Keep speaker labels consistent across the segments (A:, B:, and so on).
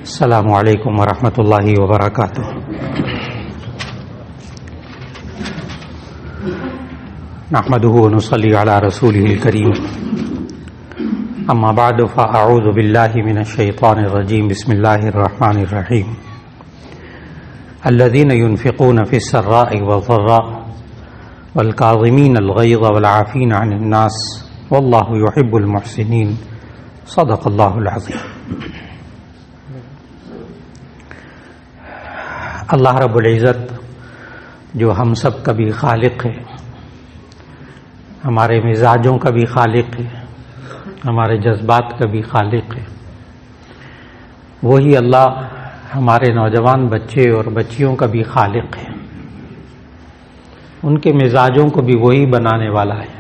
A: السلام علیکم ورحمۃ اللہ وبرکاتہ۔ نحمده ونصلي على رسوله الكريم، اما بعد فاعوذ باللہ من الشیطان الرجیم، بسم اللہ الرحمن الرحیم۔ الذين ينفقون في السراء والضراء والكاظمين الغيظ والعافين عن الناس والله يحب المحسنين، صدق اللہ العظیم۔ اللہ رب العزت جو ہم سب کا بھی خالق ہے، ہمارے مزاجوں کا بھی خالق ہے، ہمارے جذبات کا بھی خالق ہے، وہی اللہ ہمارے نوجوان بچے اور بچیوں کا بھی خالق ہے، ان کے مزاجوں کو بھی وہی بنانے والا ہے۔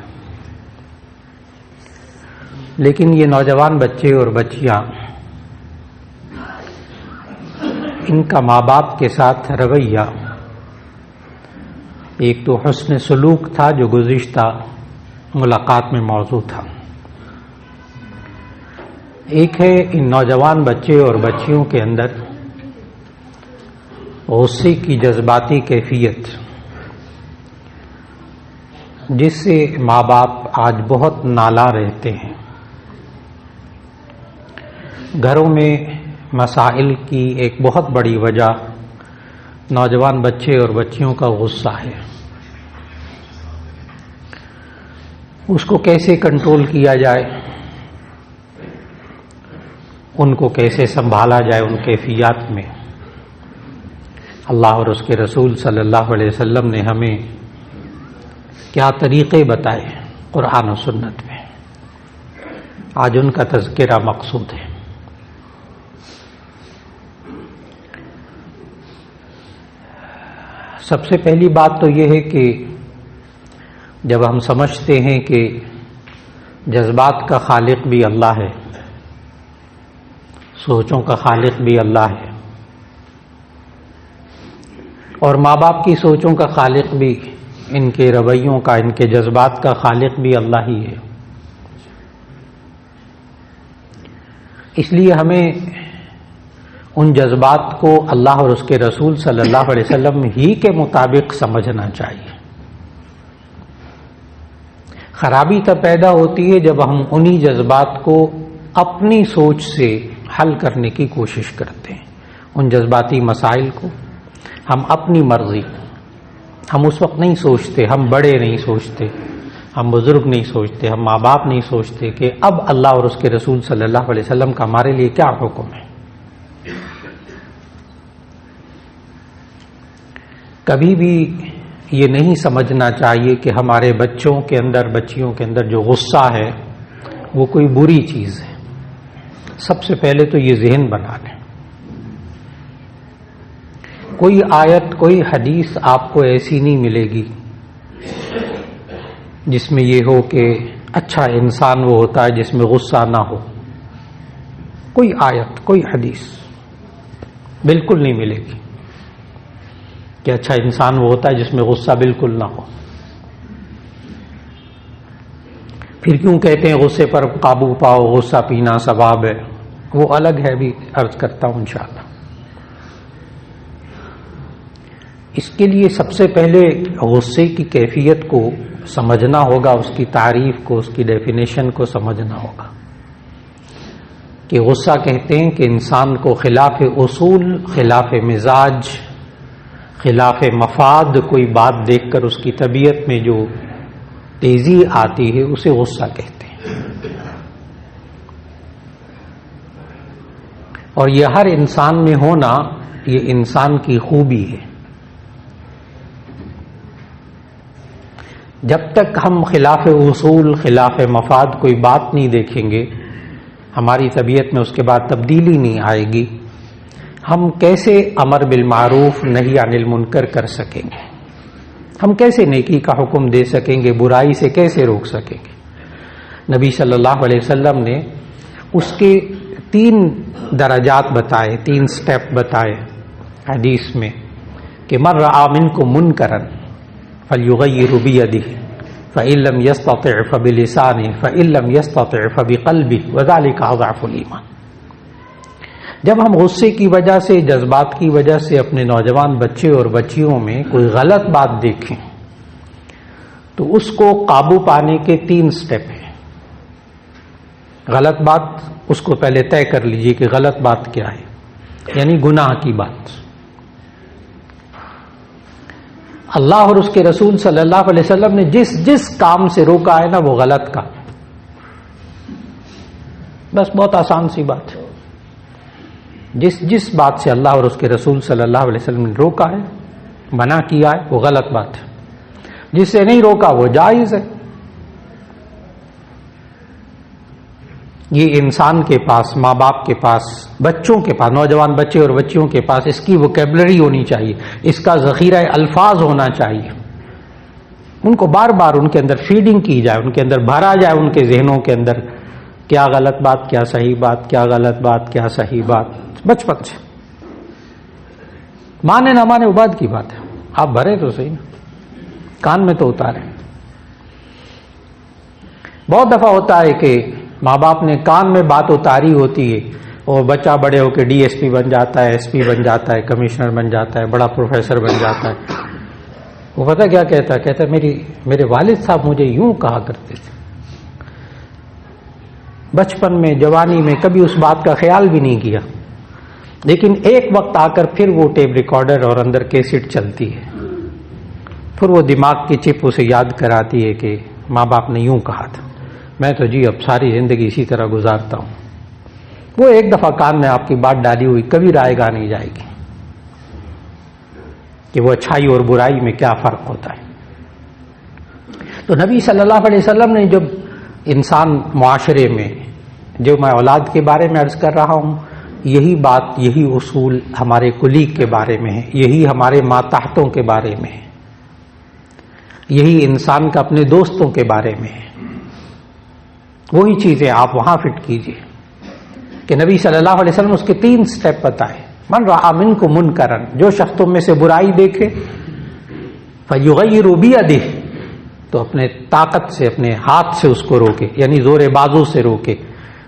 A: لیکن یہ نوجوان بچے اور بچیاں، ان کا ماں باپ کے ساتھ رویہ، ایک تو حسن سلوک تھا جو گزشتہ ملاقات میں موضوع تھا، ایک ہے ان نوجوان بچے اور بچیوں کے اندر غصے کی جذباتی کیفیت، جس سے ماں باپ آج بہت نالاں رہتے ہیں۔ گھروں میں مسائل کی ایک بہت بڑی وجہ نوجوان بچے اور بچیوں کا غصہ ہے۔ اس کو کیسے کنٹرول کیا جائے، ان کو کیسے سنبھالا جائے، ان کیفیات میں اللہ اور اس کے رسول صلی اللہ علیہ وسلم نے ہمیں کیا طریقے بتائے قرآن و سنت میں، آج ان کا تذکرہ مقصود ہے۔ سب سے پہلی بات تو یہ ہے کہ جب ہم سمجھتے ہیں کہ جذبات کا خالق بھی اللہ ہے، سوچوں کا خالق بھی اللہ ہے، اور ماں باپ کی سوچوں کا خالق بھی، ان کے رویوں کا، ان کے جذبات کا خالق بھی اللہ ہی ہے، اس لیے ہمیں ان جذبات کو اللہ اور اس کے رسول صلی اللہ علیہ وسلم ہی کے مطابق سمجھنا چاہیے۔ خرابی تب پیدا ہوتی ہے جب ہم انہی جذبات کو اپنی سوچ سے حل کرنے کی کوشش کرتے ہیں، ان جذباتی مسائل کو ہم اپنی مرضی، ہم اس وقت نہیں سوچتے، ہم بڑے نہیں سوچتے، ہم بزرگ نہیں سوچتے، ہم ماں باپ نہیں سوچتے کہ اب اللہ اور اس کے رسول صلی اللہ علیہ وسلم کا ہمارے لیے کیا حکم ہے۔ کبھی بھی یہ نہیں سمجھنا چاہیے کہ ہمارے بچوں کے اندر، بچیوں کے اندر جو غصہ ہے وہ کوئی بری چیز ہے۔ سب سے پہلے تو یہ ذہن بنا لیں، کوئی آیت، کوئی حدیث آپ کو ایسی نہیں ملے گی جس میں یہ ہو کہ اچھا انسان وہ ہوتا ہے جس میں غصہ نہ ہو۔ کوئی آیت، کوئی حدیث بالکل نہیں ملے گی کہ اچھا انسان وہ ہوتا ہے جس میں غصہ بالکل نہ ہو۔ پھر کیوں کہتے ہیں غصے پر قابو پاؤ، غصہ پینا ثواب ہے، وہ الگ ہے، بھی عرض کرتا ہوں انشاءاللہ۔ اس کے لیے سب سے پہلے غصے کی کیفیت کو سمجھنا ہوگا، اس کی تعریف کو، اس کی ڈیفینیشن کو سمجھنا ہوگا کہ غصہ کہتے ہیں کہ انسان کو خلاف اصول، خلاف مزاج، خلاف مفاد کوئی بات دیکھ کر اس کی طبیعت میں جو تیزی آتی ہے اسے غصہ کہتے ہیں، اور یہ ہر انسان میں ہونا یہ انسان کی خوبی ہے۔ جب تک ہم خلاف اصول، خلاف مفاد کوئی بات نہیں دیکھیں گے، ہماری طبیعت میں اس کے بعد تبدیلی نہیں آئے گی، ہم کیسے امر بالمعروف نہی عن المنکر کر سکیں گے؟ ہم کیسے نیکی کا حکم دے سکیں گے؟ برائی سے کیسے روک سکیں گے؟ نبی صلی اللہ علیہ وسلم نے اس کے 3 درجات بتائے، 3 سٹیپ بتائے حدیث میں کہ من رأى منکم منکرا فلیغیر بیدہ فإن لم يستطع فبلسانه فإن لم يستطع فبقلبه وذلك أضعف الإيمان۔ جب ہم غصے کی وجہ سے، جذبات کی وجہ سے اپنے نوجوان بچے اور بچیوں میں کوئی غلط بات دیکھیں تو اس کو قابو پانے کے 3 سٹیپ ہیں۔ غلط بات، اس کو پہلے طے کر لیجئے کہ غلط بات کیا ہے، یعنی گناہ کی بات۔ اللہ اور اس کے رسول صلی اللہ علیہ وسلم نے جس کام سے روکا ہے نا وہ غلط کام، بس بہت آسان سی بات ہے۔ جس بات سے اللہ اور اس کے رسول صلی اللہ علیہ وسلم نے روکا ہے، منع کیا ہے، وہ غلط بات ہے۔ جس سے نہیں روکا وہ جائز ہے۔ یہ انسان کے پاس، ماں باپ کے پاس، بچوں کے پاس، نوجوان بچے اور بچیوں کے پاس اس کی ووکیبلری ہونی چاہیے، اس کا ذخیرہ الفاظ ہونا چاہیے۔ ان کو بار بار ان کے اندر فیڈنگ کی جائے، ان کے اندر بھرا جائے، ان کے ذہنوں کے اندر کیا غلط بات، کیا صحیح بات، کیا غلط بات، کیا صحیح بات، بچپن سے۔ مانے نہ مانے وہ بات کی بات ہے، آپ بھرے تو صحیح نا، کان میں تو اتارے۔ بہت دفعہ ہوتا ہے کہ ماں باپ نے کان میں بات اتاری ہوتی ہے اور بچہ بڑے ہو کے ڈی ایس پی بن جاتا ہے، ایس پی بن جاتا ہے، کمشنر بن جاتا ہے، بڑا پروفیسر بن جاتا ہے۔ وہ پتہ کیا کہتا ہے؟ کہتا ہے میرے والد صاحب مجھے یوں کہا کرتے تھے۔ بچپن میں، جوانی میں کبھی اس بات کا خیال بھی نہیں کیا، لیکن ایک وقت آ کر پھر وہ ٹیپ ریکارڈر اور اندر کیسٹ چلتی ہے، پھر وہ دماغ کی چپ اسے یاد کراتی ہے کہ ماں باپ نے یوں کہا تھا۔ میں تو جی اب ساری زندگی اسی طرح گزارتا ہوں۔ وہ ایک دفعہ کان میں آپ کی بات ڈالی ہوئی کبھی رائے گا نہیں جائے گی کہ وہ اچھائی اور برائی میں کیا فرق ہوتا ہے۔ تو نبی صلی اللہ علیہ وسلم نے جب انسان معاشرے میں، جو میں اولاد کے بارے میں عرض کر رہا ہوں، یہی بات، یہی اصول ہمارے کلیگ کے بارے میں ہے، یہی ہمارے ماتحتوں کے بارے میں ہے، یہی انسان کا اپنے دوستوں کے بارے میں ہے۔ وہی چیزیں آپ وہاں فٹ کیجئے کہ نبی صلی اللہ علیہ وسلم اس کے 3 سٹیپ بتائے۔ من رأى منکم منکرا، جو شخص تم میں سے برائی دیکھے، فیغیر بیدہ، تو اپنے طاقت سے، اپنے ہاتھ سے اس کو روکے، یعنی زور بازو سے روکے۔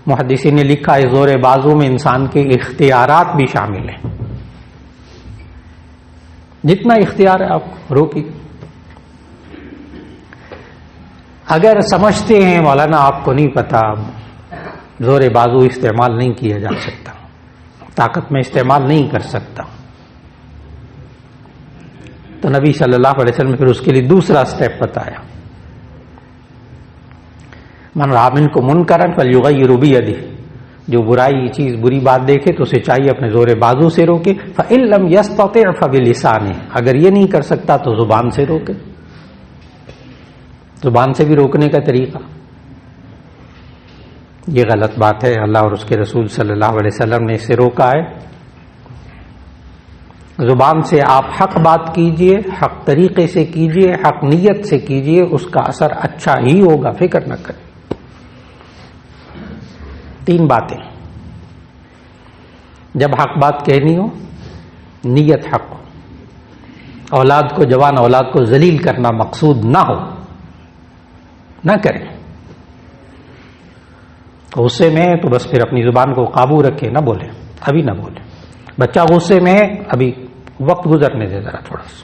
A: محدثین نے لکھا ہے زور بازو میں انسان کے اختیارات بھی شامل ہیں، جتنا اختیار ہے آپ روکیے۔ اگر سمجھتے ہیں مولانا آپ کو نہیں پتا، زور بازو استعمال نہیں کیا جا سکتا، طاقت میں استعمال نہیں کر سکتا، تو نبی صلی اللہ علیہ وسلم نے پھر اس کے لیے دوسرا سٹیپ بتایا، من رأى منکم منکرا فلیغیرہ بیدہ، جو برائی چیز، بری بات دیکھے تو اسے چاہیے اپنے زور بازو سے روکے۔ فإن لم یستطع فبلسانہ، اگر یہ نہیں کر سکتا تو زبان سے روکے۔ زبان سے بھی روکنے کا طریقہ، یہ غلط بات ہے، اللہ اور اس کے رسول صلی اللہ علیہ وسلم نے اسے روکا ہے۔ زبان سے آپ حق بات کیجئے، حق طریقے سے کیجئے، حق نیت سے کیجئے، اس کا اثر اچھا ہی ہوگا، فکر نہ کریں۔ 3 باتیں، جب حق بات کہنی ہو، نیت حق ہو، اولاد کو، جوان اولاد کو ذلیل کرنا مقصود نہ ہو، نہ کریں۔ غصے میں ہے تو بس پھر اپنی زبان کو قابو رکھے، نہ بولے، ابھی نہ بولے۔ بچہ غصے میں ہے، ابھی وقت گزرنے دے ذرا تھوڑا سا۔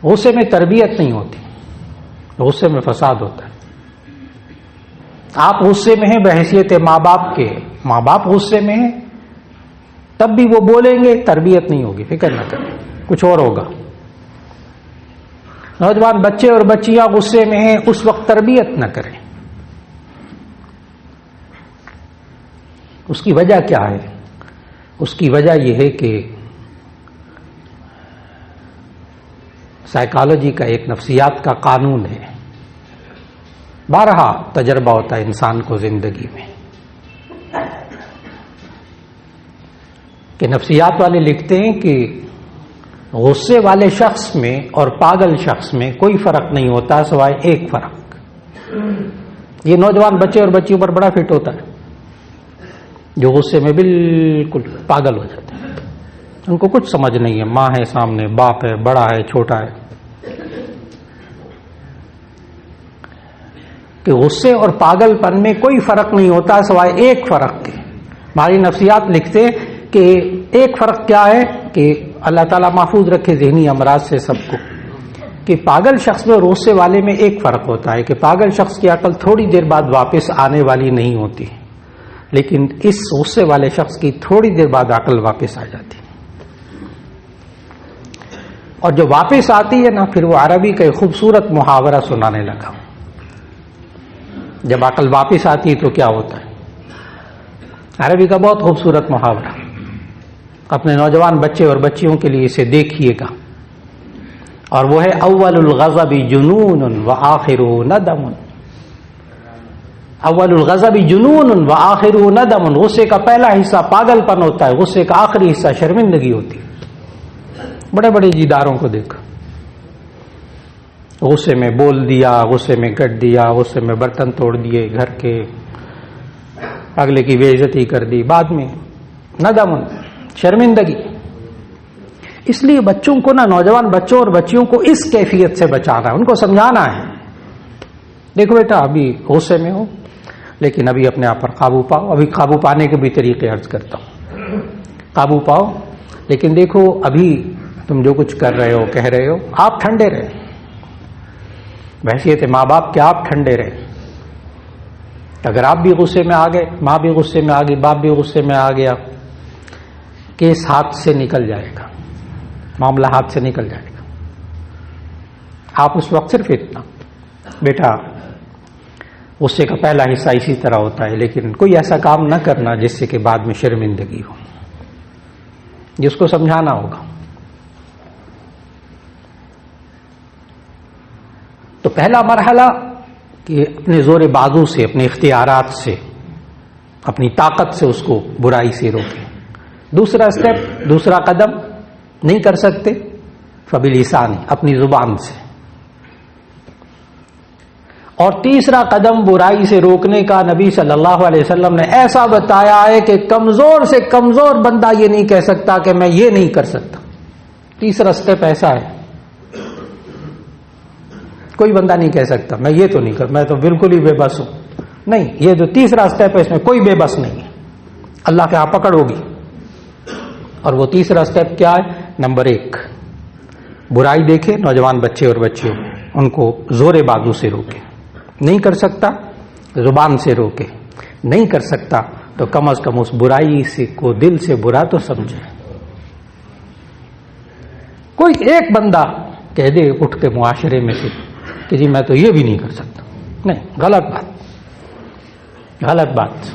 A: غصے میں تربیت نہیں ہوتی، غصے میں فساد ہوتا ہے۔ آپ غصے میں ہیں بحیثیت ماں باپ کے، ماں باپ غصے میں ہیں تب بھی وہ بولیں گے، تربیت نہیں ہوگی، فکر نہ کریں، کچھ اور ہوگا۔ نوجوان بچے اور بچیاں غصے میں ہیں، اس وقت تربیت نہ کریں۔ اس کی وجہ کیا ہے؟ اس کی وجہ یہ ہے کہ سائیکالوجی کا ایک نفسیات کا قانون ہے، بارہا تجربہ ہوتا ہے انسان کو زندگی میں، کہ نفسیات والے لکھتے ہیں کہ غصے والے شخص میں اور پاگل شخص میں کوئی فرق نہیں ہوتا سوائے ایک فرق۔ یہ نوجوان بچے اور بچیوں پر بڑا فٹ ہوتا ہے، جو غصے میں بالکل پاگل ہو جاتے ہیں، ان کو کچھ سمجھ نہیں ہے، ماں ہے سامنے، باپ ہے، بڑا ہے، چھوٹا ہے، کہ غصے اور پاگل پن میں کوئی فرق نہیں ہوتا سوائے ایک فرق کے، ہماری نفسیات لکھتے کہ ایک فرق کیا ہے کہ اللہ تعالیٰ محفوظ رکھے ذہنی امراض سے سب کو، کہ پاگل شخص میں اور غصے والے میں ایک فرق ہوتا ہے کہ پاگل شخص کی عقل تھوڑی دیر بعد واپس آنے والی نہیں ہوتی، لیکن اس غصے والے شخص کی تھوڑی دیر بعد عقل واپس آ جاتی، اور جو واپس آتی ہے نا پھر وہ عربی کا ایک خوبصورت محاورہ سنانے لگا. جب عقل واپس آتی ہے تو کیا ہوتا ہے؟ عربی کا بہت خوبصورت محاورہ، اپنے نوجوان بچے اور بچیوں کے لیے اسے دیکھیے گا، اور وہ ہے اول الغضب جنون وآخر ندم. اول الغضب جنون وآخر ندم. غصے کا پہلا حصہ پاگل پن ہوتا ہے، غصے کا آخری حصہ شرمندگی ہوتی ہے. بڑے بڑے جیداروں کو دیکھا، غصے میں بول دیا، غصے میں کٹ دیا، غصے میں برتن توڑ دیے گھر کے، اگلے کی بے عزتی کر دی، بعد میں ندم، شرمندگی. اس لیے بچوں کو نا، نوجوان بچوں اور بچیوں کو اس کیفیت سے بچانا ہے، ان کو سمجھانا ہے، دیکھو بیٹا ابھی غصے میں ہو لیکن ابھی اپنے آپ پر قابو پاؤ. ابھی قابو پانے کے بھی طریقے عرض کرتا ہوں. قابو پاؤ، لیکن دیکھو ابھی تم جو کچھ کر رہے ہو کہہ رہے ہو آپ ٹھنڈے رہے، بحیثیت ماں باپ کے آپ ٹھنڈے رہے. اگر آپ بھی غصے میں آ گئے، ماں بھی غصے میں آ گئی، باپ بھی غصے میں آ گیا، کیس ہاتھ سے نکل جائے گا، معاملہ ہاتھ سے نکل جائے گا. آپ اس وقت صرف اتنا، بیٹا غصے کا پہلا حصہ اسی طرح ہوتا ہے، لیکن کوئی ایسا کام نہ کرنا جس سے کہ بعد میں شرمندگی ہو، جس کو سمجھانا ہوگا. تو پہلا مرحلہ کہ اپنے زور بازو سے، اپنے اختیارات سے، اپنی طاقت سے اس کو برائی سے روکیں. دوسرا اسٹیپ، دوسرا قدم، نہیں کر سکتے فبلسان، اپنی زبان سے. اور تیسرا قدم برائی سے روکنے کا نبی صلی اللہ علیہ وسلم نے ایسا بتایا ہے کہ کمزور سے کمزور بندہ یہ نہیں کہہ سکتا کہ میں یہ نہیں کر سکتا. تیسرا اسٹیپ ایسا ہے، کوئی بندہ نہیں کہہ سکتا میں یہ تو نہیں کر، میں تو بالکل ہی بے بس ہوں. نہیں، یہ جو تیسرا اسٹیپ ہے اس میں کوئی بے بس نہیں ہے، اللہ کے ہاں پکڑ ہوگی. اور وہ تیسرا اسٹیپ کیا ہے؟ نمبر 1، برائی دیکھے نوجوان بچے اور بچیوں، ان کو زور بازو سے روکے. نہیں کر سکتا زبان سے روکے. نہیں کر سکتا تو کم از کم اس برائی سے کو دل سے برا تو سمجھے. کوئی ایک بندہ کہہ دے اٹھ کے معاشرے میں سے کہ جی میں تو یہ بھی نہیں کر سکتا، نہیں، غلط بات، غلط بات.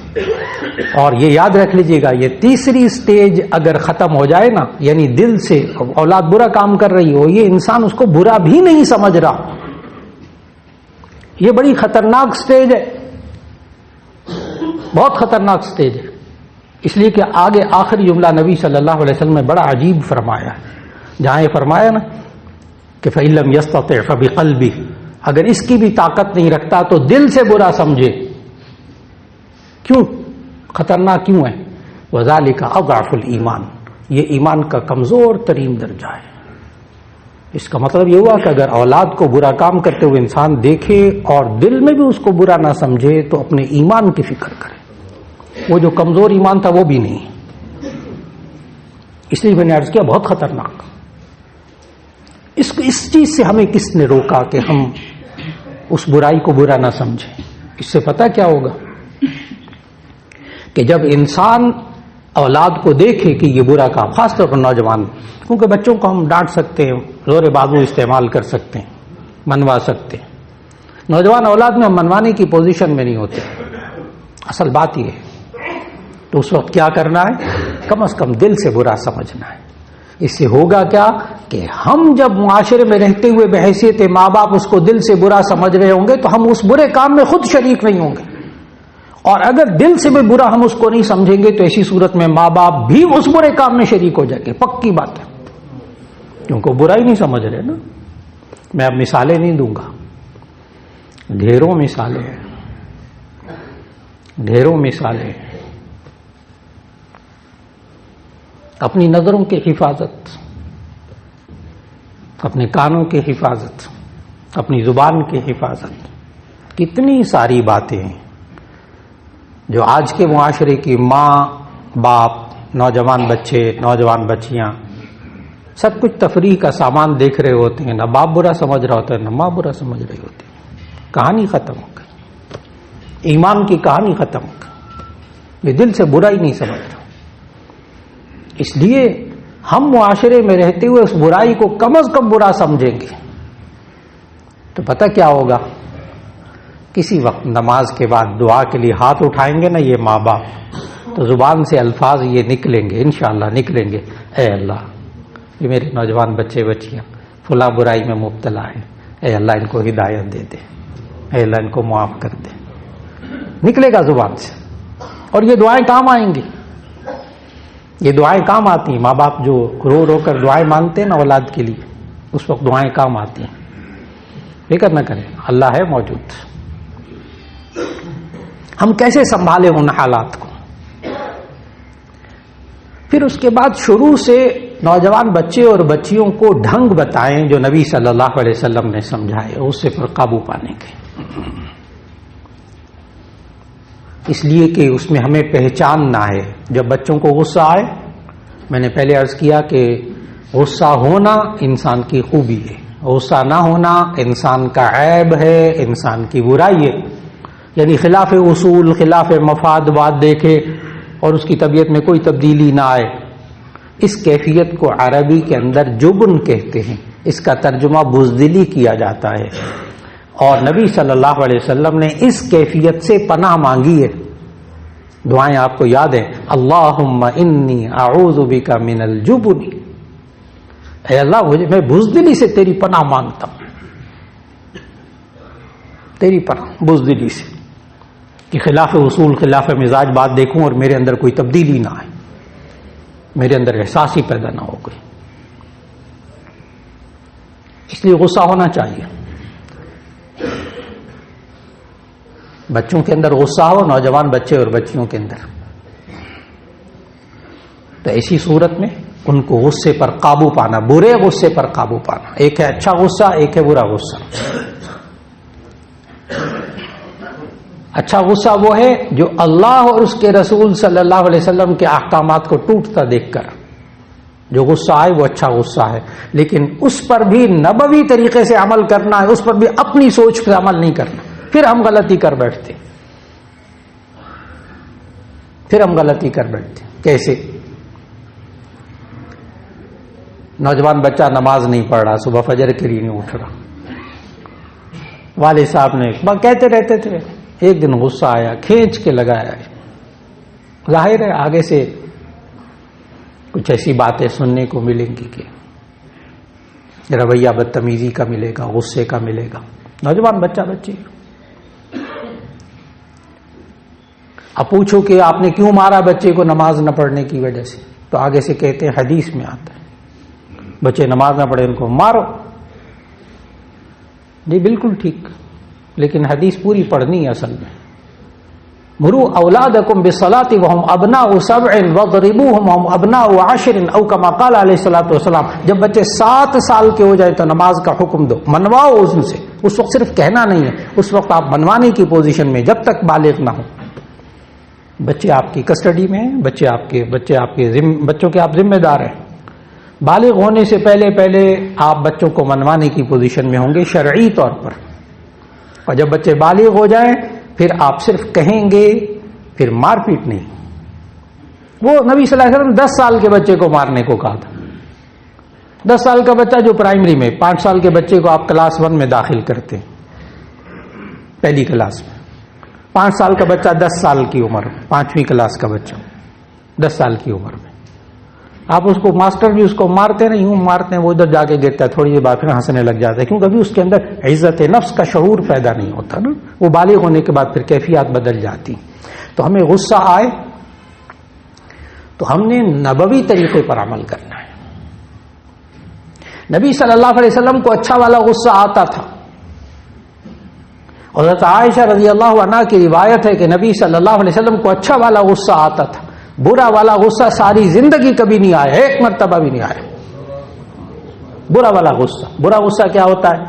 A: اور یہ یاد رکھ لیجئے گا، یہ تیسری سٹیج اگر ختم ہو جائے نا، یعنی دل سے اولاد برا کام کر رہی ہو، یہ انسان اس کو برا بھی نہیں سمجھ رہا، یہ بڑی خطرناک سٹیج ہے، بہت خطرناک سٹیج ہے. اس لیے کہ آگے آخری جملہ نبی صلی اللہ علیہ وسلم نے بڑا عجیب فرمایا ہے، جہاں یہ فرمایا نا کہ فَإِن لَّمْ يَسْتَطِعْ فَبِقَلْبِهِ، اگر اس کی بھی طاقت نہیں رکھتا تو دل سے برا سمجھے. کیوں خطرناک کیوں ہے؟ وَذَلِكَ أَضْعَفُ الْإِيمَانِ، یہ ایمان کا کمزور ترین درجہ ہے. اس کا مطلب یہ ہوا کہ اگر اولاد کو برا کام کرتے ہوئے انسان دیکھے اور دل میں بھی اس کو برا نہ سمجھے تو اپنے ایمان کی فکر کرے. وہ جو کمزور ایمان تھا وہ بھی نہیں. اس لیے میں نے عرض کیا بہت خطرناک. اس چیز سے ہمیں کس نے روکا کہ ہم اس برائی کو برا نہ سمجھیں؟ اس سے پتہ کیا ہوگا کہ جب انسان اولاد کو دیکھے کہ یہ برا کام، خاص طور پر نوجوان، کیونکہ بچوں کو ہم ڈانٹ سکتے ہیں، زور بازو استعمال کر سکتے ہیں، منوا سکتے ہیں. نوجوان اولاد میں ہم منوانے کی پوزیشن میں نہیں ہوتے، اصل بات یہ ہے. تو اس وقت کیا کرنا ہے؟ کم از کم دل سے برا سمجھنا ہے. اس سے ہوگا کیا کہ ہم جب معاشرے میں رہتے ہوئے بحیثیت ماں باپ اس کو دل سے برا سمجھ رہے ہوں گے تو ہم اس برے کام میں خود شریک نہیں ہوں گے. اور اگر دل سے بھی برا ہم اس کو نہیں سمجھیں گے تو ایسی صورت میں ماں باپ بھی اس برے کام میں شریک ہو جائیں گے. پکی بات ہے، کیونکہ برا ہی نہیں سمجھ رہے نا. میں اب مثالیں نہیں دوں گا، ڈھیروں مثالیں ہیں، ڈھیروں مثالیں ہیں. اپنی نظروں کی حفاظت، اپنے کانوں کی حفاظت، اپنی زبان کی حفاظت، کتنی ساری باتیں ہیں جو آج کے معاشرے کی ماں باپ، نوجوان بچے، نوجوان بچیاں سب کچھ تفریح کا سامان دیکھ رہے ہوتے ہیں، نہ باپ برا سمجھ رہا ہوتا ہے نہ ماں برا سمجھ رہی ہوتی ہے، کہانی ختم ہو گئی، ایمان کی کہانی ختم ہو گئی، یہ دل سے برا ہی نہیں سمجھ رہا۔ اس لیے ہم معاشرے میں رہتے ہوئے اس برائی کو کم از کم برا سمجھیں گے تو پتہ کیا ہوگا، کسی وقت نماز کے بعد دعا کے لیے ہاتھ اٹھائیں گے نا یہ ماں باپ، تو زبان سے الفاظ یہ نکلیں گے، انشاءاللہ نکلیں گے، اے اللہ یہ میرے نوجوان بچے بچیاں فلاں برائی میں مبتلا ہیں، اے اللہ ان کو ہدایت دے دے، اے اللہ ان کو معاف کر دے، نکلے گا زبان سے۔ اور یہ دعائیں کام آئیں گی، یہ دعائیں کام آتی ہیں۔ ماں باپ جو رو رو کر دعائیں مانگتے ہیں نا اولاد کے لیے، اس وقت دعائیں کام آتی ہیں، فکر نہ کریں، اللہ ہے موجود۔ ہم کیسے سنبھالیں ان حالات کو؟ پھر اس کے بعد شروع سے نوجوان بچے اور بچیوں کو ڈھنگ بتائیں جو نبی صلی اللہ علیہ وسلم نے سمجھائے، اس سے پر قابو پانے کے، اس لیے کہ اس میں ہمیں پہچاننا ہے۔ جب بچوں کو غصہ آئے، میں نے پہلے عرض کیا کہ غصہ ہونا انسان کی خوبی ہے، غصہ نہ ہونا انسان کا عیب ہے، انسان کی برائی ہے۔ یعنی خلاف اصول، خلاف مفاد بات دیکھے اور اس کی طبیعت میں کوئی تبدیلی نہ آئے، اس کیفیت کو عربی کے اندر جبن کہتے ہیں، اس کا ترجمہ بزدلی کیا جاتا ہے، اور نبی صلی اللہ علیہ وسلم نے اس کیفیت سے پناہ مانگی ہے۔ دعائیں آپ کو یاد ہیں، اللہم انی اعوذ بک من الجبن، اے اللہ میں بزدلی سے تیری پناہ مانگتا ہوں، تیری پناہ بزدلی سے، کہ خلاف اصول، خلاف مزاج بات دیکھوں اور میرے اندر کوئی تبدیلی نہ آئے، میرے اندر احساس ہی پیدا نہ ہو گئی۔ اس لیے غصہ ہونا چاہیے، بچوں کے اندر غصہ ہو، نوجوان بچے اور بچیوں کے اندر، تو ایسی صورت میں ان کو غصے پر قابو پانا، برے غصے پر قابو پانا۔ ایک ہے اچھا غصہ، ایک ہے برا غصہ۔ اچھا غصہ وہ ہے جو اللہ اور اس کے رسول صلی اللہ علیہ وسلم کے احکامات کو ٹوٹتا دیکھ کر جو غصہ آئے وہ اچھا غصہ ہے، لیکن اس پر بھی نبوی طریقے سے عمل کرنا ہے، اس پر بھی اپنی سوچ سے عمل نہیں کرنا، پھر ہم غلطی کر بیٹھتے، کیسے؟ نوجوان بچہ نماز نہیں پڑھ رہا، صبح فجر کے لیے نہیں اٹھ رہا، والد صاحب نے کہتے رہتے تھے، ایک دن غصہ آیا، کھینچ کے لگایا، ظاہر ہے آگے سے کچھ ایسی باتیں سننے کو ملیں گی کہ رویہ بدتمیزی کا ملے گا، غصے کا ملے گا، نوجوان بچہ بچی۔ اب پوچھو کہ آپ نے کیوں مارا بچے کو نماز نہ پڑھنے کی وجہ سے، تو آگے سے کہتے ہیں حدیث میں آتا ہے بچے نماز نہ پڑھے ان کو مارو۔ جی بالکل ٹھیک، لیکن حدیث پوری پڑھنی ہے اصل میں۔ مروا اولادکم بالصلاۃ وهم ابناء 7 واضربوهم وهم ابناء 10 او كما قال علیہ الصلوۃ والسلام، جب بچے 7 سال کے ہو جائے تو نماز کا حکم دو، منواؤ ان سے، اس وقت صرف کہنا نہیں ہے، اس وقت آپ منوانے کی پوزیشن میں، جب تک بالغ نہ ہو۔ بچے آپ کی کسٹڈی میں ہیں، بچوں کے آپ ذمہ دار ہیں، بالغ ہونے سے پہلے آپ بچوں کو منوانے کی پوزیشن میں ہوں گے شرعی طور پر، اور جب بچے بالغ ہو جائیں پھر آپ صرف کہیں گے، پھر مار پیٹ نہیں۔ وہ نبی صلی اللہ علیہ وسلم 10 سال کے بچے کو مارنے کو کہا تھا، 10 سال کا بچہ جو پرائمری میں، 5 سال کے بچے کو آپ کلاس 1 میں داخل کرتے ہیں، پہلی کلاس میں، 5 سال کا بچہ 10 سال کی عمر، 5ویں کلاس کا بچہ 10 سال کی عمر میں، آپ اس کو ماسٹر بھی اس کو مارتے نہیں، یوں مارتے ہیں وہ ادھر جا کے گرتا ہے، تھوڑی دیر بعد پھر ہنسنے لگ جاتا ہے، کیونکہ ابھی اس کے اندر عزت نفس کا شعور پیدا نہیں ہوتا نا، وہ بالغ ہونے کے بعد پھر کیفیات بدل جاتی۔ تو ہمیں غصہ آئے تو ہم نے نبوی طریقے پر عمل کرنا ہے۔ نبی صلی اللہ علیہ وسلم کو اچھا والا غصہ آتا تھا، حضرت عائشہ رضی اللہ عنہا کی روایت ہے کہ نبی صلی اللہ علیہ وسلم کو اچھا والا غصہ آتا تھا، برا والا غصہ ساری زندگی کبھی نہیں آیا، ایک مرتبہ بھی نہیں آیا برا والا غصہ۔ برا غصہ کیا ہوتا ہے؟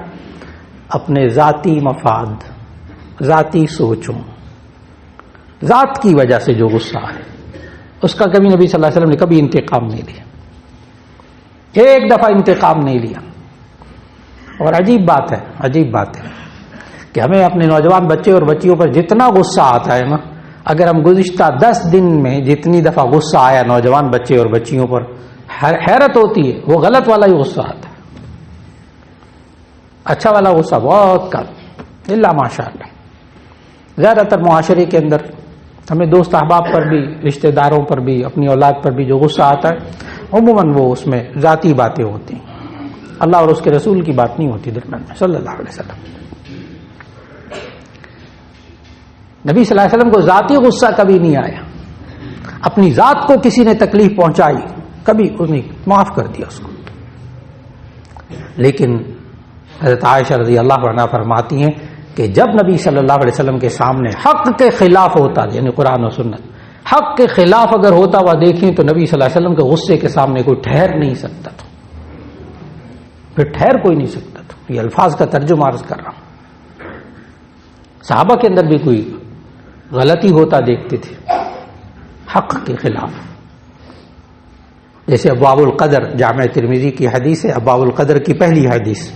A: اپنے ذاتی مفاد، ذاتی سوچوں، ذات کی وجہ سے جو غصہ ہے، اس کا کبھی نبی صلی اللہ علیہ وسلم نے کبھی انتقام نہیں لیا، ایک دفعہ انتقام نہیں لیا. اور عجیب بات ہے کہ ہمیں اپنے نوجوان بچے اور بچیوں پر جتنا غصہ آتا ہے نا، اگر ہم گزشتہ 10 دن میں جتنی دفعہ غصہ آیا نوجوان بچے اور بچیوں پر، حیرت ہوتی ہے، وہ غلط والا ہی غصہ آتا ہے. اچھا والا غصہ بہت کم، الا ماشاء اللہ. زیادہ تر معاشرے کے اندر ہمیں دوست احباب پر بھی، رشتہ داروں پر بھی، اپنی اولاد پر بھی جو غصہ آتا ہے عموماً وہ اس میں ذاتی باتیں ہوتی ہیں، اللہ اور اس کے رسول کی بات نہیں ہوتی درمیان میں صلی اللہ علیہ وسلم. نبی صلی اللہ علیہ وسلم کو ذاتی غصہ کبھی نہیں آیا، اپنی ذات کو کسی نے تکلیف پہنچائی کبھی انہیں معاف کر دیا اس کو. لیکن حضرت عائشہ رضی اللہ عنہا فرماتی ہیں کہ جب نبی صلی اللہ علیہ وسلم کے سامنے حق کے خلاف ہوتا، یعنی قرآن و سنت حق کے خلاف اگر ہوتا ہوا دیکھیں تو نبی صلی اللہ علیہ وسلم کے غصے کے سامنے کوئی ٹھہر نہیں سکتا تھا، پھر ٹھہر کوئی نہیں سکتا تھا. یہ الفاظ کا ترجمہ عرض کر رہا ہوں. صحابہ کے اندر بھی کوئی غلطی ہوتا دیکھتے تھے حق کے خلاف، جیسے ابواب القدر جامع ترمذی کی حدیث ہے، ابواب القدر کی پہلی حدیث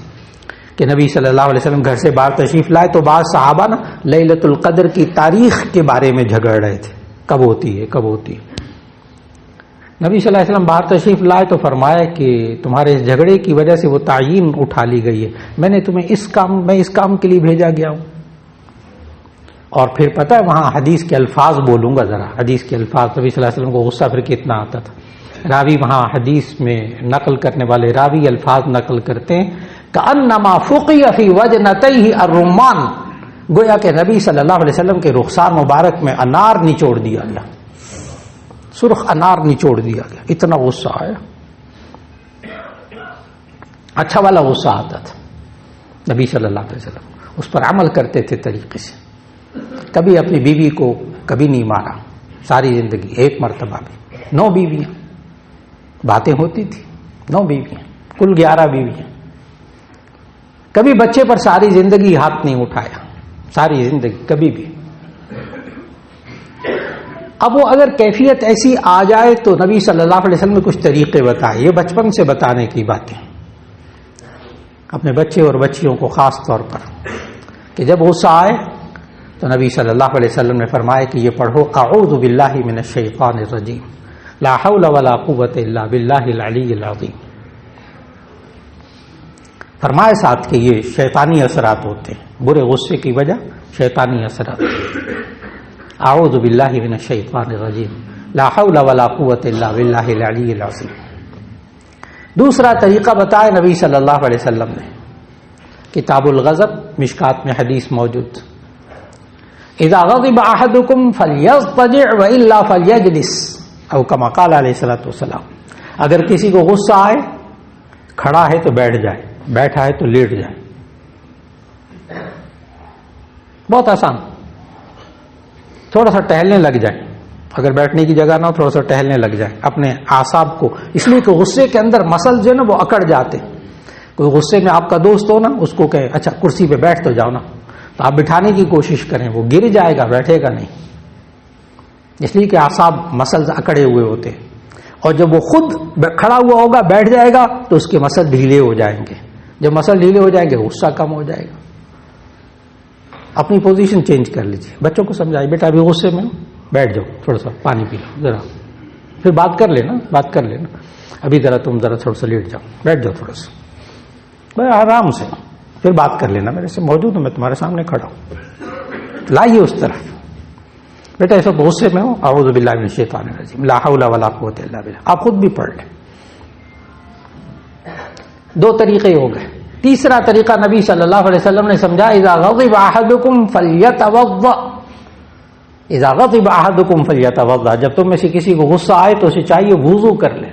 A: کہ نبی صلی اللہ علیہ وسلم گھر سے باہر تشریف لائے تو بعض صحابہ نا لیلۃ القدر کی تاریخ کے بارے میں جھگڑ رہے تھے، کب ہوتی ہے. نبی صلی اللہ علیہ وسلم باہر تشریف لائے تو فرمایا کہ تمہارے اس جھگڑے کی وجہ سے وہ تعیین اٹھا لی گئی ہے، میں تمہیں اس کام کے لیے بھیجا گیا ہوں. اور پھر پتہ ہے وہاں حدیث کے الفاظ بولوں گا ذرا، حدیث کے الفاظ نبی صلی اللہ علیہ وسلم کو غصہ پھر کتنا آتا تھا. راوی وہاں حدیث میں نقل کرنے والے راوی الفاظ نقل کرتے ہیں کأنما فقی فی وجنتیہ الرمان، گویا کہ نبی صلی اللہ علیہ وسلم کے رخسار مبارک میں انار نچوڑ دیا گیا، سرخ انار نچوڑ دیا گیا، اتنا غصہ آیا. اچھا والا غصہ آتا تھا نبی صلی اللہ علیہ وسلم، اس پر عمل کرتے تھے طریقے سے. کبھی اپنی بیوی کو کبھی نہیں مارا ساری زندگی، ایک مرتبہ بھی. 9 بیویاں، باتیں ہوتی تھی، 9 بیویاں، کل 11 بیویاں. کبھی بچے پر ساری زندگی ہاتھ نہیں اٹھایا، ساری زندگی کبھی بھی. اب وہ اگر کیفیت ایسی آ جائے تو نبی صلی اللہ علیہ وسلم نے کچھ طریقے بتائے، یہ بچپن سے بتانے کی باتیں اپنے بچے اور بچیوں کو خاص طور پر، کہ جب غصہ آئے تو نبی صلی اللہ علیہ وسلم نے فرمایا کہ یہ پڑھو اعوذ باللہ من الشیطان الرجیم لا حول ولا قوت الا باللہ العلی العظیم. فرمائے ساتھ کہ یہ شیطانی اثرات ہوتے ہیں، برے غصے کی وجہ شیطانی اثرات. اعوذ باللہ من الشیطان الرجیم لا حول ولا قوت الا باللہ العلی العظیم. دوسرا طریقہ بتایا نبی صلی اللہ علیہ وسلم نے، کتاب الغضب مشکات میں حدیث موجود، اذا غضب احدکم فلیضطجع والا فلیجلس، او کما قال علیہ الصلوۃ والسلام. اگر کسی کو غصہ آئے، کھڑا ہے تو بیٹھ جائے، بیٹھا ہے تو لیٹ جائے. بہت آسان، تھوڑا سا ٹہلنے لگ جائے، اگر بیٹھنے کی جگہ نہ ہو تھوڑا سا ٹہلنے لگ جائے اپنے اعصاب کو، اس لیے کہ غصے کے اندر مسل جو ہے نا وہ اکڑ جاتے. کوئی غصے میں آپ کا دوست ہو نا، اس کو کہے اچھا کرسی پہ بیٹھ تو جاؤ نا، تو آپ بٹھانے کی کوشش کریں، وہ گر جائے گا، بیٹھے گا نہیں، اس لیے کہ اعصاب مسلز اکڑے ہوئے ہوتے. اور جب وہ خود کھڑا ہوا ہوگا بیٹھ جائے گا تو اس کے مسل ڈھیلے ہو جائیں گے، جب مسل ڈھیلے ہو جائیں گے غصہ کم ہو جائے گا. اپنی پوزیشن چینج کر لیجیے، بچوں کو سمجھائے بیٹا ابھی غصے میں بیٹھ جاؤ، تھوڑا سا پانی پی لو ذرا، پھر بات کر لینا، ابھی تم ذرا تھوڑا سا لیٹ جاؤ، بیٹھ جاؤ تھوڑا سا، بڑے آرام سے، پھر بات کر لینا، میرے سے موجود ہوں، میں تمہارے سامنے کھڑا ہوں. لائیے اس طرف، بیٹا ایسا غصے میں ہو، اعوذ باللہ من الشیطان الرجیم لا حول ولا قوت الا باللہ. آپ خود بھی پڑھ لیں. 2 طریقے ہو گئے. تیسرا طریقہ نبی صلی اللہ علیہ وسلم نے سمجھا، اذا غضب احدکم فلیتوضا، اذا غضب احدکم فلیتوضا، جب تم میں سے کسی کو غصہ آئے تو اسے چاہیے وضو کر لے،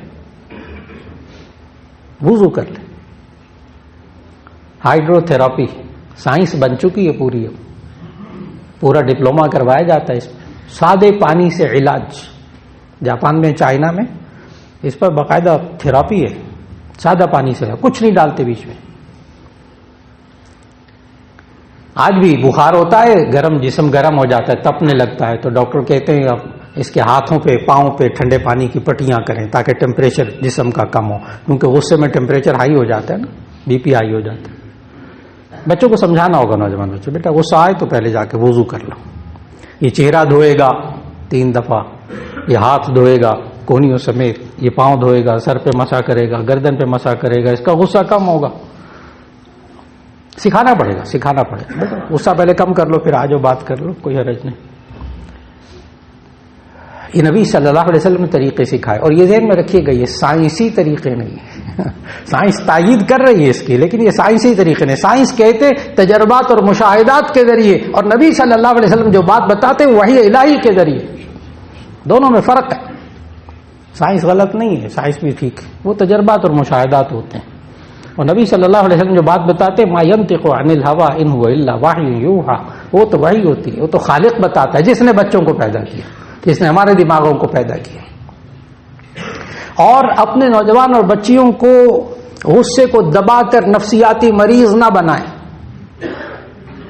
A: وضو کر لے. ہائیڈرو تھراپی سائنس بن چکی ہے پوری، پورا ڈپلوما کروایا جاتا ہے اس میں، سادے پانی سے علاج. جاپان میں، چائنا میں اس پر باقاعدہ تھراپی ہے، سادہ پانی سے، کچھ نہیں ڈالتے بیچ میں. آج بھی بخار ہوتا ہے، گرم جسم گرم ہو جاتا ہے، تپنے لگتا ہے، تو ڈاکٹر کہتے ہیں اب اس کے ہاتھوں پہ پاؤں پہ ٹھنڈے پانی کی پٹیاں کریں تاکہ ٹیمپریچر جسم کا کم ہو، کیونکہ غصے میں ٹیمپریچر ہائی ہو جاتا ہے نا، بی پی ہائی ہو جاتا ہے۔ بچوں کو سمجھانا ہوگا، نوجوان بچوں، بیٹا غصہ آئے تو پہلے جا کے وضو کر لو، یہ چہرہ دھوئے گا 3 دفعہ، یہ ہاتھ دھوئے گا کونیوں سمیت، یہ پاؤں دھوئے گا، سر پہ مسا کرے گا، گردن پہ مسا کرے گا، اس کا غصہ کم ہوگا۔ سکھانا پڑے گا بیٹا غصہ پہلے کم کر لو، پھر آجو بات کر لو، کوئی حرج نہیں۔ یہ نبی صلی اللہ علیہ وسلم نے طریقے سکھائے، اور یہ ذہن میں رکھیے گا یہ سائنسی طریقے نہیں ہیں، سائنس تائید کر رہی ہے اس کی، لیکن یہ سائنسی طریقے نہیں۔ سائنس کہتے تجربات اور مشاہدات کے ذریعے، اور نبی صلی اللہ علیہ وسلم جو بات بتاتے وحی الہی کے ذریعے، دونوں میں فرق ہے۔ سائنس غلط نہیں ہے، سائنس بھی ٹھیک ہے، وہ تجربات اور مشاہدات ہوتے ہیں، اور نبی صلی اللہ علیہ وسلم جو بات بتاتے ما ينطق عن الهوى ان هو الا وحی یوحى، وہ تو وحی ہوتی ہے، وہ تو خالق بتاتا ہے، جس نے بچوں کو پیدا کیا، جس نے ہمارے دماغوں کو پیدا کیا۔ اور اپنے نوجوان اور بچیوں کو غصے کو دبا کر نفسیاتی مریض نہ بنائیں،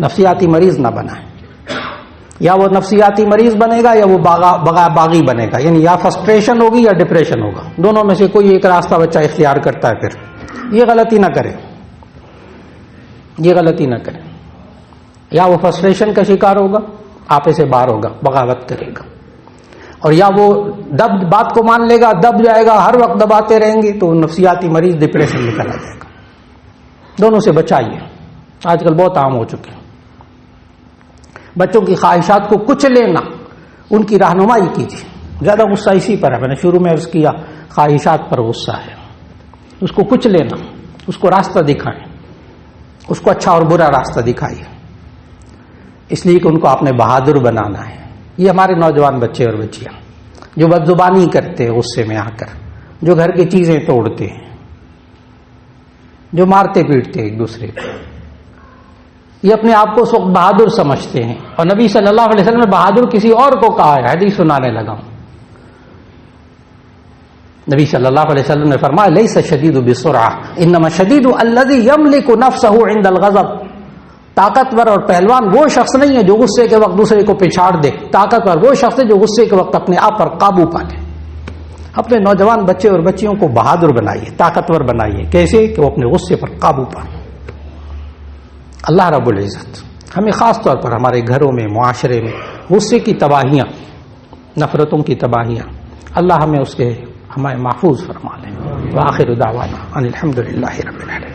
A: نفسیاتی مریض نہ بنائیں، یا وہ نفسیاتی مریض بنے گا یا وہ باغی بنے گا، یعنی یا فرسٹریشن ہوگی یا ڈپریشن ہوگا، دونوں میں سے کوئی ایک راستہ بچہ اختیار کرتا ہے۔ پھر یہ غلطی نہ کرے، یہ غلطی نہ کرے، یا وہ فرسٹریشن کا شکار ہوگا، آپے سے باہر ہوگا، بغاوت کرے گا، اور یا وہ بات کو مان لے گا، دب جائے گا، ہر وقت دباتے رہیں گے تو نفسیاتی مریض ڈپریشن میں چلا جائے گا۔ دونوں سے بچائیے، آج کل بہت عام ہو چکے ہیں۔ بچوں کی خواہشات کو کچھ لینا، ان کی رہنمائی کیجیے۔ زیادہ غصہ اسی پر ہے، میں نے شروع میں عرض کیا، خواہشات پر غصہ ہے، اس کو کچھ لینا، اس کو راستہ دکھائیں، اس کو اچھا اور برا راستہ دکھائیے، اس لیے کہ ان کو آپ نے بہادر بنانا ہے۔ یہ ہمارے نوجوان بچے اور بچیاں جو بدزبانی کرتے ہیں غصے میں آ کر، جو گھر کی چیزیں توڑتے ہیں، جو مارتے پیٹتے ایک دوسرے کو، یہ اپنے آپ کو اس وقت بہادر سمجھتے ہیں، اور نبی صلی اللہ علیہ وسلم نے بہادر کسی اور کو کہا ہے، حدیث سنانے لگا ہوں۔ نبی صلی اللہ علیہ وسلم نے فرمایا لیس الشدید بسرعہ انما الشدید الذی یملک نفسہ عند الغضب، طاقتور اور پہلوان وہ شخص نہیں ہے جو غصے کے وقت دوسرے کو پچھاڑ دے، طاقتور وہ شخص ہے جو غصے کے وقت اپنے آپ پر قابو پا لے۔ اپنے نوجوان بچے اور بچیوں کو بہادر بنائیے، طاقتور بنائیے، کیسے کہ وہ اپنے غصے پر قابو پائیں۔ اللہ رب العزت ہمیں خاص طور پر ہمارے گھروں میں، معاشرے میں غصے کی تباہیاں، نفرتوں کی تباہیاں، اللہ ہمیں اس کے ہمیں محفوظ فرما لیں۔ وآخر دعوانا ان الحمد للہ رب العالمین۔